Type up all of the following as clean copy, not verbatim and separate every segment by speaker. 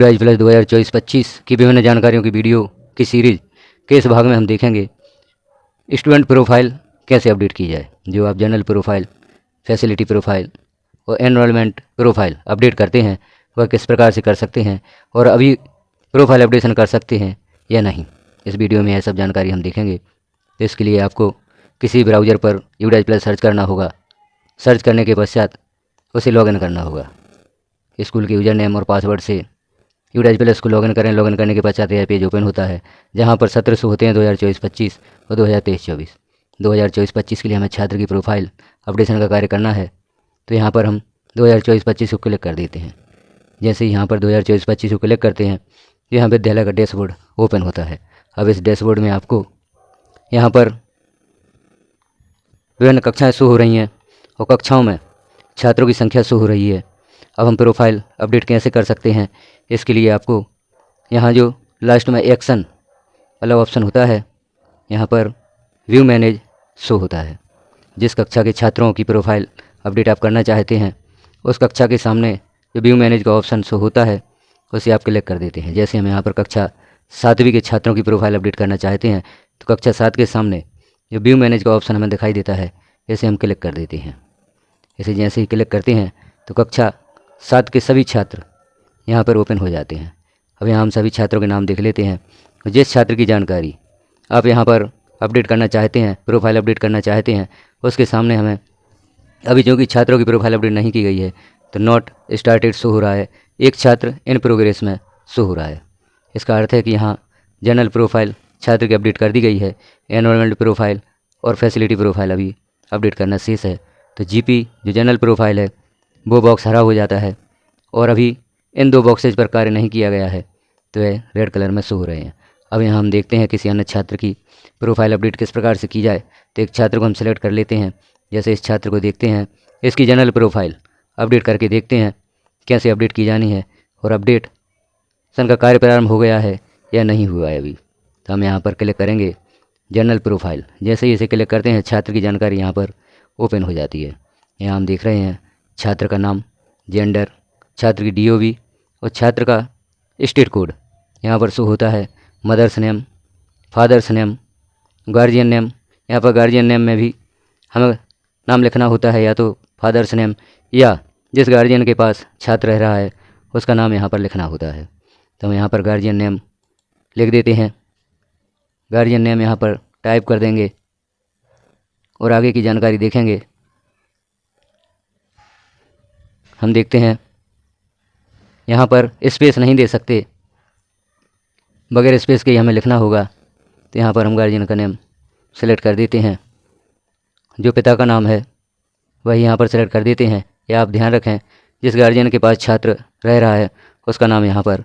Speaker 1: यूडाइज plus 2024-25 की विभिन्न जानकारियों की वीडियो की सीरीज के इस भाग में हम देखेंगे स्टूडेंट प्रोफाइल कैसे अपडेट की जाए। जो आप जनरल प्रोफाइल, फैसिलिटी प्रोफाइल और एनरोलमेंट प्रोफाइल अपडेट करते हैं वह किस प्रकार से कर सकते हैं और अभी प्रोफाइल अपडेशन कर सकते हैं या नहीं, इस वीडियो में यह सब जानकारी हम देखेंगे। तो इसके लिए आपको किसी ब्राउज़र पर यूडाइज प्लस सर्च करना होगा। सर्च करने के पश्चात उसे लॉगिन करना होगा। स्कूल के यूज़र नेम और पासवर्ड से यूडाइज प्लस को लॉगिन करें। लॉगिन करने के पश्चात यह पेज ओपन होता है जहां पर सत्र शो होते हैं 2024-25 और 2023-24। 2024-25 के लिए हमें छात्र की प्रोफाइल अपडेशन का कार्य करना है, तो यहाँ पर हम 2024-25 को क्लिक कर देते हैं। जैसे ही यहाँ पर 2024-25 को क्लिक करते हैं यहाँ विद्यालय का डैशबोर्ड ओपन होता है। अब इस डैशबोर्ड में आपको यहाँ पर विभिन्न कक्षाएँ शो हो रही हैं और कक्षाओं में छात्रों की संख्या शो हो रही है। अब हम प्रोफाइल अपडेट कैसे कर सकते हैं, इसके लिए आपको यहाँ जो लास्ट में एक्शन वाला ऑप्शन होता है यहाँ पर व्यू मैनेज शो होता है। जिस कक्षा के छात्रों की प्रोफाइल अपडेट आप करना चाहते हैं उस कक्षा के सामने जो व्यू मैनेज का ऑप्शन शो होता है उसे आप क्लिक कर देते हैं। जैसे हम यहाँ पर कक्षा 7वीं के छात्रों की प्रोफाइल अपडेट करना चाहते हैं तो कक्षा 7 के सामने जो व्यू मैनेज का ऑप्शन हमें दिखाई देता है इसे हम क्लिक कर देते हैं। इसे जैसे ही क्लिक करते हैं तो कक्षा 7 के सभी छात्र यहाँ पर ओपन हो जाते हैं। अब यहाँ हम सभी छात्रों के नाम देख लेते हैं। जिस छात्र की जानकारी आप यहाँ पर अपडेट करना चाहते हैं, प्रोफाइल अपडेट करना चाहते हैं, उसके सामने हमें अभी जो कि छात्रों की प्रोफाइल अपडेट नहीं की गई है तो नॉट स्टार्टेड शो हो रहा है। एक छात्र इन प्रोग्रेस में शो हो रहा है। इसका अर्थ है कि यहाँ जनरल प्रोफाइल छात्र की अपडेट कर दी गई है, एनरोलमेंट प्रोफाइल और फैसिलिटी प्रोफाइल अभी अपडेट करना शेष है। तो जीपी जो जनरल प्रोफाइल है वो बॉक्स हरा हो जाता है और अभी इन दो बॉक्सेज पर कार्य नहीं किया गया है तो ये रेड कलर में शो हो रहे हैं। अब यहाँ हम देखते हैं किसी अन्य छात्र की प्रोफाइल अपडेट किस प्रकार से की जाए। तो एक छात्र को हम सेलेक्ट कर लेते हैं। जैसे इस छात्र को देखते हैं, इसकी जनरल प्रोफाइल अपडेट करके देखते हैं कैसे अपडेट की जानी है और अपडेट सन का कार्य प्रारंभ हो गया है या नहीं हुआ है अभी। तो हम यहाँ पर क्लिक करेंगे जनरल प्रोफाइल। जैसे ही इसे क्लिक करते हैं छात्र की जानकारी यहाँ पर ओपन हो जाती है। यहाँ हम देख रहे हैं छात्र का नाम, जेंडर, छात्र की DOB और छात्र का स्टेट कोड यहाँ पर शो होता है। Mother's name, father's name, guardian name. यहाँ पर गार्जियन नेम में भी हमें नाम लिखना होता है, या तो फादर्स नेम या जिस गार्जियन के पास छात्र रह रहा है उसका नाम यहाँ पर लिखना होता है। तो हम यहाँ पर गार्जियन नेम लिख देते हैं। गार्जियन नेम यहाँ पर टाइप कर देंगे और आगे की जानकारी देखेंगे। हम देखते हैं यहाँ पर स्पेस नहीं दे सकते, बगैर स्पेस के ही हमें लिखना होगा। तो यहाँ पर हम गार्जियन का नेम सेलेक्ट कर देते हैं। जो पिता का नाम है वही यहाँ पर सेलेक्ट कर देते हैं। या आप ध्यान रखें जिस गार्जियन के पास छात्र रह रहा है उसका नाम यहाँ पर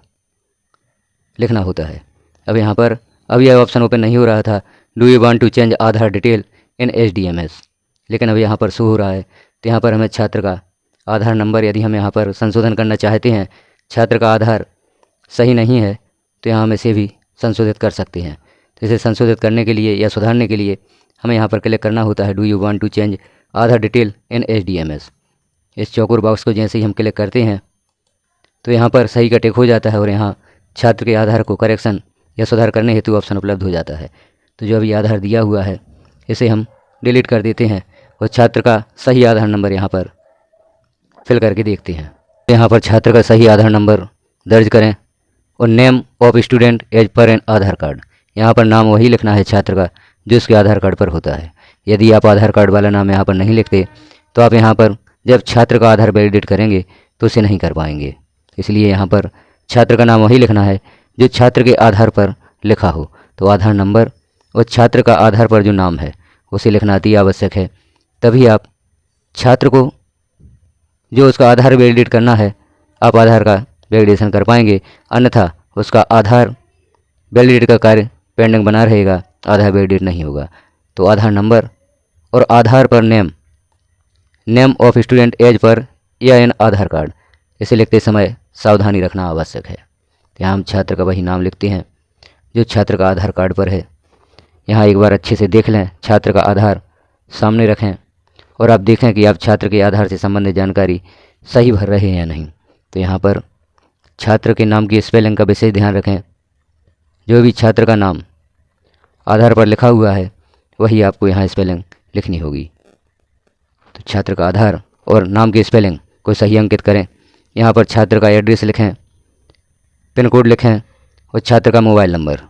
Speaker 1: लिखना होता है। अब यहाँ पर अभी यह ऑप्शन ओपन नहीं हो रहा था, do you want to change Aadhaar detail in HDMS, लेकिन अब यहाँ पर शो हो रहा है। तो यहाँ पर हमें छात्र का आधार नंबर, यदि हम यहाँ पर संशोधन करना चाहते हैं, छात्र का आधार सही नहीं है तो यहाँ हम इसे भी संशोधित कर सकते हैं। तो इसे संशोधित करने के लिए या सुधारने के लिए हमें यहाँ पर क्लिक करना होता है, do you want to change Aadhaar detail in HDMS। इस चौकोर बॉक्स को जैसे ही हम क्लिक करते हैं तो यहाँ पर सही का टिक हो जाता है और यहाँ छात्र के आधार को करेक्शन या सुधार करने हेतु ऑप्शन उपलब्ध हो जाता है। तो जो अभी आधार दिया हुआ है इसे हम डिलीट कर देते हैं और छात्र का सही आधार नंबर यहाँ पर फिल करके देखते हैं। यहाँ पर छात्र का सही आधार नंबर दर्ज करें और name of student as per an Aadhaar card, यहाँ पर नाम वही लिखना है छात्र का जो उसके आधार कार्ड पर होता है। यदि आप आधार कार्ड वाला नाम यहाँ पर नहीं लिखते तो आप यहाँ पर जब छात्र का आधार वैलिडेट करेंगे तो उसे नहीं कर पाएंगे। इसलिए यहाँ पर छात्र का नाम वही लिखना है जो छात्र के आधार पर लिखा हो। तो आधार नंबर और छात्र का आधार पर जो नाम है उसे लिखना अति आवश्यक है। तभी आप छात्र को जो उसका आधार वैलिडेट करना है आप आधार का वैलिडेशन कर पाएंगे, अन्यथा उसका आधार वैलिडेट का कार्य पेंडिंग बना रहेगा, आधार वैलिडेट नहीं होगा। तो आधार नंबर और आधार पर name, name of student as per या इन आधार कार्ड, इसे लिखते समय सावधानी रखना आवश्यक है। यहाँ हम छात्र का वही नाम लिखते हैं जो छात्र का आधार कार्ड पर है। यहाँ एक बार अच्छे से देख लें, छात्र का आधार सामने रखें और आप देखें कि आप छात्र के आधार से संबंधित जानकारी सही भर रहे हैं या नहीं। तो यहाँ पर छात्र के नाम की स्पेलिंग का विशेष ध्यान रखें। जो भी छात्र का नाम आधार पर लिखा हुआ है वही आपको यहाँ स्पेलिंग लिखनी होगी। तो छात्र का आधार और नाम की स्पेलिंग को सही अंकित करें। यहाँ पर छात्र का एड्रेस लिखें, पिन कोड लिखें और छात्र का मोबाइल नंबर।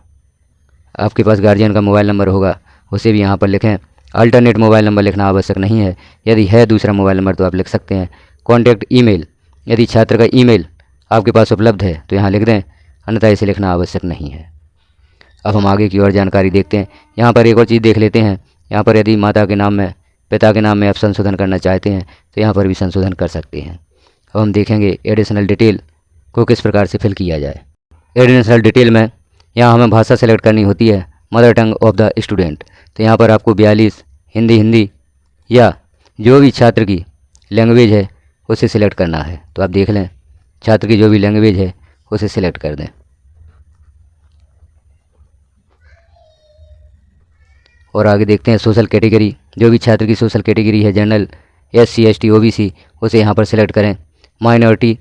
Speaker 1: आपके पास गार्जियन का मोबाइल नंबर होगा उसे भी यहाँ पर लिखें। अल्टरनेट मोबाइल नंबर लिखना आवश्यक नहीं है, यदि है दूसरा मोबाइल नंबर तो आप लिख सकते हैं। कॉन्टैक्ट ईमेल, यदि छात्र का ईमेल आपके पास उपलब्ध है तो यहाँ लिख दें, अन्यथा इसे लिखना आवश्यक नहीं है। अब हम आगे की और जानकारी देखते हैं। यहाँ पर एक और चीज़ देख लेते हैं। यहाँ पर यदि माता के नाम में, पिता के नाम में आप संशोधन करना चाहते हैं तो यहाँ पर भी संशोधन कर सकते हैं। अब हम देखेंगे एडिशनल डिटेल को किस प्रकार से फिल किया जाए। एडिशनल डिटेल में यहाँ हमें भाषा सेलेक्ट करनी होती है, mother tongue of the student. तो यहाँ पर आपको 42 हिंदी या जो भी छात्र की लैंग्वेज है उसे सिलेक्ट करना है। तो आप देख लें, छात्र की जो भी लैंग्वेज है उसे सिलेक्ट कर दें। और आगे देखते हैं सोशल कैटेगरी। जो भी छात्र की सोशल कैटेगरी है, जनरल, SC ST OBC, उसे यहाँ पर सिलेक्ट करें। माइनॉरिटी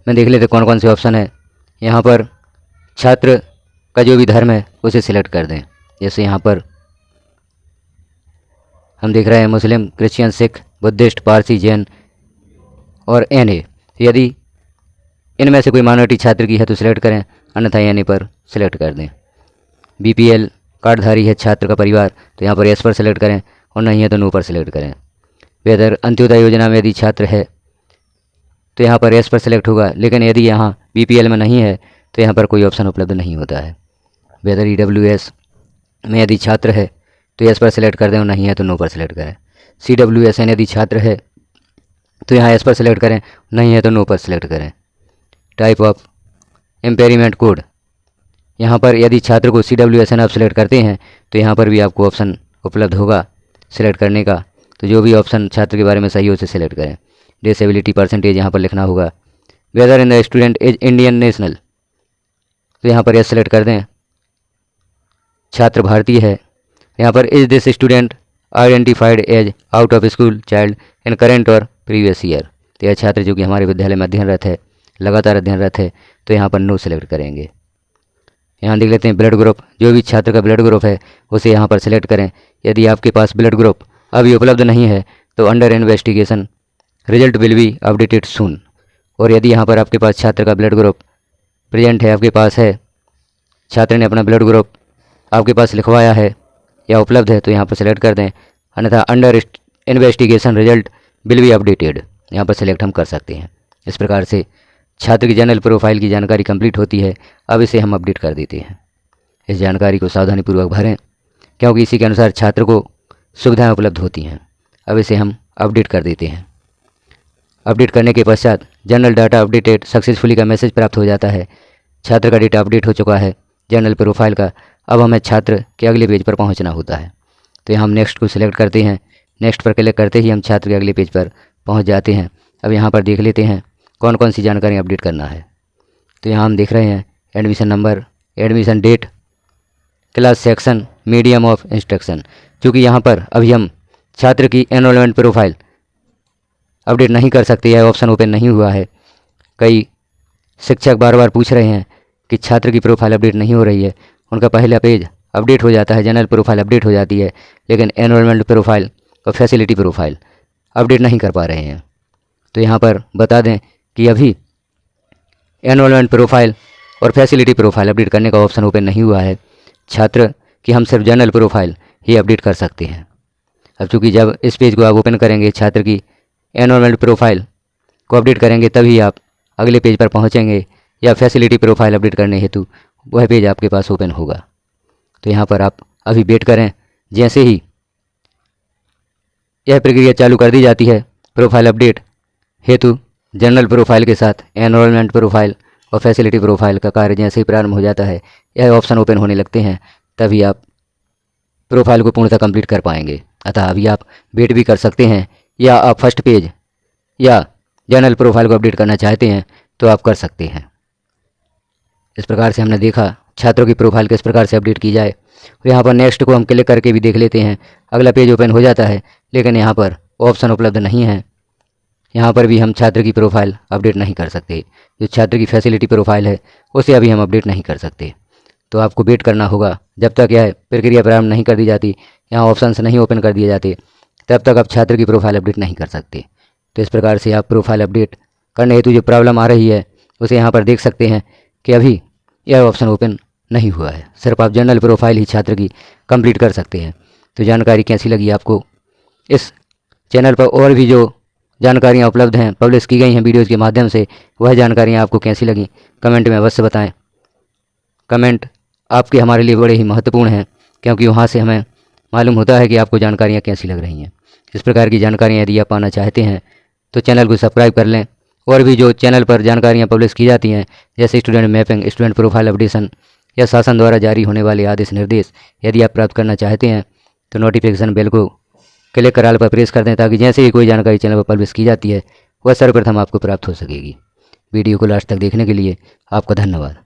Speaker 1: में देख लेते कौन कौन से ऑप्शन है। यहाँ पर छात्र का जो भी धर्म है उसे सिलेक्ट कर दें। जैसे यहाँ पर हम देख रहे हैं मुस्लिम, क्रिश्चियन, सिख, बुद्धिस्ट, पारसी, जैन और NA। यदि इनमें से कोई माइनॉरिटी छात्र की है तो सिलेक्ट करें, अन्यथा NA पर सिलेक्ट कर दें। BPL कार्डधारी है छात्र का परिवार तो यहाँ पर यस पर सिलेक्ट करें और नहीं है तो नो पर सिलेक्ट करें। वेदर अंत्योदय योजना में यदि छात्र है तो यहाँ पर यस पर सिलेक्ट होगा, लेकिन यदि यहाँ BPL में नहीं है तो यहाँ पर कोई ऑप्शन उपलब्ध नहीं होता है। वेदर EWS में यदि छात्र है तो यस पर सिलेक्ट कर दें और नहीं है तो नो पर सिलेक्ट करें। CWSN यदि छात्र है तो यहाँ यस पर सिलेक्ट करें, नहीं है तो नो पर सिलेक्ट करें। टाइप ऑफ एम्पेयरमेंट कोड, यहाँ पर यदि छात्र को CWSN आप सिलेक्ट करते हैं तो यहाँ पर भी आपको ऑप्शन उपलब्ध होगा सिलेक्ट करने का। तो जो भी ऑप्शन छात्र के बारे में सही हो उसे सिलेक्ट करें। डिसेबिलिटी परसेंटेज यहाँ पर लिखना होगा। Whether in the student is Indian national, तो यहाँ पर यस सिलेक्ट कर दें। छात्र भारतीय है, यहाँ पर is this student identified as out of school child in current और प्रीवियस ईयर। तो यह छात्र जो कि हमारे विद्यालय में अध्ययनरत है, लगातार अध्ययनरत है, तो यहाँ पर नो सिलेक्ट करेंगे। यहाँ देख लेते हैं ब्लड ग्रुप। जो भी छात्र का ब्लड ग्रुप है उसे यहाँ पर सिलेक्ट करें। यदि आपके पास ब्लड ग्रुप अभी उपलब्ध नहीं है तो under investigation, result will be updated soon. और यदि यहाँ पर आपके पास छात्र का ब्लड ग्रुप प्रेजेंट है, आपके पास है, छात्र ने अपना ब्लड ग्रुप आपके पास लिखवाया है या उपलब्ध है, तो यहाँ पर सिलेक्ट कर दें, अन्यथा under investigation result will be updated यहाँ पर सिलेक्ट हम कर सकते हैं। इस प्रकार से छात्र की जनरल प्रोफाइल की जानकारी कंप्लीट होती है। अब इसे हम अपडेट कर देते हैं। इस जानकारी को सावधानीपूर्वक भरें क्योंकि इसी के अनुसार छात्र को सुविधाएं उपलब्ध होती हैं। अब इसे हम अपडेट कर देते हैं। अपडेट करने के पश्चात जनरल डाटा अपडेटेड सक्सेसफुली का मैसेज प्राप्त हो जाता है। छात्र का डेटा अपडेट हो चुका है जनरल प्रोफाइल का। अब हमें छात्र के अगले पेज पर पहुंचना होता है। तो यहाँ हम नेक्स्ट को सिलेक्ट करते हैं। नेक्स्ट पर क्लिक करते ही हम छात्र के अगले पेज पर पहुंच जाते हैं। अब यहाँ पर देख लेते हैं कौन कौन सी जानकारी अपडेट करना है। तो यहाँ हम देख रहे हैं admission number, admission date, class section, medium of instruction. क्योंकि यहाँ पर अभी हम छात्र की एनरोलमेंट प्रोफाइल अपडेट नहीं कर सकते, यह ऑप्शन ओपन नहीं हुआ है। कई शिक्षक बार बार पूछ रहे हैं कि छात्र की प्रोफाइल अपडेट नहीं हो रही है। उनका पहला पेज अपडेट हो जाता है, जनरल प्रोफाइल अपडेट हो जाती है, लेकिन एनरोलमेंट प्रोफाइल और फैसिलिटी प्रोफाइल अपडेट नहीं कर पा रहे हैं। तो यहाँ पर बता दें कि अभी एनरोलमेंट प्रोफाइल और फैसिलिटी प्रोफाइल अपडेट करने का ऑप्शन ओपन नहीं हुआ है। छात्र की हम सिर्फ जनरल प्रोफाइल ही अपडेट कर सकते हैं। अब चूँकि जब इस पेज को आप ओपन करेंगे, छात्र की एनरोलमेंट प्रोफाइल को अपडेट करेंगे, तभी आप अगले पेज पर पहुंचेंगे या फैसिलिटी प्रोफाइल अपडेट करने हेतु वह पेज आपके पास ओपन होगा। तो यहाँ पर आप अभी वेट करें। जैसे ही यह प्रक्रिया चालू कर दी जाती है, प्रोफाइल अपडेट हेतु जनरल प्रोफाइल के साथ एनरोलमेंट प्रोफाइल और फैसिलिटी प्रोफाइल का कार्य जैसे ही प्रारंभ हो जाता है, यह ऑप्शन ओपन होने लगते हैं, तभी आप प्रोफाइल को पूर्णतः कंप्लीट कर पाएंगे। अतः अभी आप वेट भी कर सकते हैं, या आप फर्स्ट पेज या जनरल प्रोफाइल को अपडेट करना चाहते हैं तो आप कर सकते हैं। इस प्रकार से हमने देखा छात्रों की प्रोफाइल किस प्रकार से अपडेट की जाए। यहाँ पर नेक्स्ट को हम क्लिक करके भी देख लेते हैं। अगला पेज ओपन हो जाता है, लेकिन यहाँ पर ऑप्शन उपलब्ध नहीं है। यहाँ पर भी हम छात्र की प्रोफाइल अपडेट नहीं कर सकते। जो छात्र की फैसिलिटी प्रोफाइल है उसे अभी हम अपडेट नहीं कर सकते। तो आपको वेट करना होगा जब तक यह प्रक्रिया प्रारंभ नहीं कर दी जाती, यहाँ ऑप्शंस नहीं ओपन कर दिए जाते, तब तक आप छात्र की प्रोफाइल अपडेट नहीं कर सकते। तो इस प्रकार से आप प्रोफाइल अपडेट करने हेतु जो प्रॉब्लम आ रही है उसे यहाँ पर देख सकते हैं कि अभी यह ऑप्शन ओपन नहीं हुआ है। सिर्फ आप जनरल प्रोफाइल ही छात्र की कंप्लीट कर सकते हैं। तो जानकारी कैसी लगी आपको? इस चैनल पर और भी जो जानकारियाँ उपलब्ध हैं, पब्लिश की गई हैं वीडियोज़ के माध्यम से, वह जानकारियाँ आपको कैसी लगी कमेंट में अवश्य बताएं। कमेंट आपके हमारे लिए बड़े ही महत्वपूर्ण हैं, क्योंकि वहाँ से हमें मालूम होता है कि आपको जानकारियाँ कैसी लग रही हैं। इस प्रकार की जानकारियाँ यदि आप पाना चाहते हैं तो चैनल को सब्सक्राइब कर लें। और भी जो चैनल पर जानकारियाँ पब्लिश की जाती हैं, जैसे student mapping, student profile updation या शासन द्वारा जारी होने वाले आदेश निर्देश, यदि आप प्राप्त करना चाहते हैं तो नोटिफिकेशन बेल को क्लिक कर ऑल पर प्रेस कर दें, ताकि जैसे ही कोई जानकारी चैनल पर पब्लिश की जाती है वह सर्वप्रथम आपको प्राप्त हो सकेगी। वीडियो को लास्ट तक देखने के लिए आपका धन्यवाद।